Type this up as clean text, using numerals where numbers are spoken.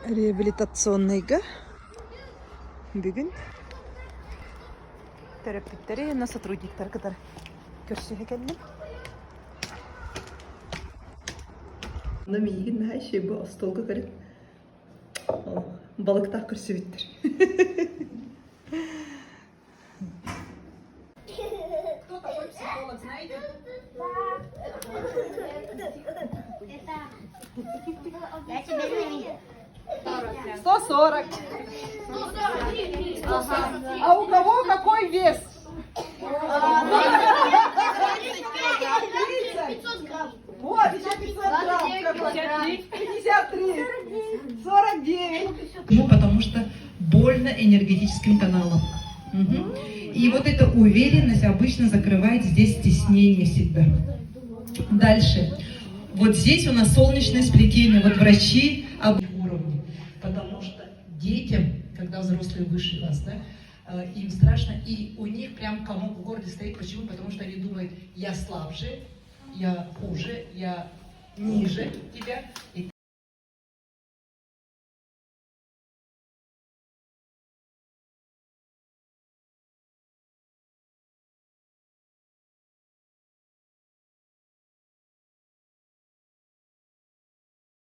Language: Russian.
реабилитационныйга бүгін терапевттері на сотрудниктар кадар көрсөһө келдим. Аны мейгин мәһә şey bu столга кереп балыктар көрсөбүттер. Кто такой психолог, знаете? Я тебя не видел. 140. А у кого какой вес? 500 грамм. Вот, еще 500 грамм. 53. 49. Ну, потому что больно энергетическим каналом. Мгм. И вот эта уверенность обычно закрывает здесь стеснение всегда. Дальше. Вот здесь у нас солнечное сплетение. Вот врачи об уровне. Потому что детям, когда взрослые выше вас, да, им страшно, и у них прям комок в горле стоит. Почему? Потому что они думают, я слабже, я хуже, я ниже тебя. И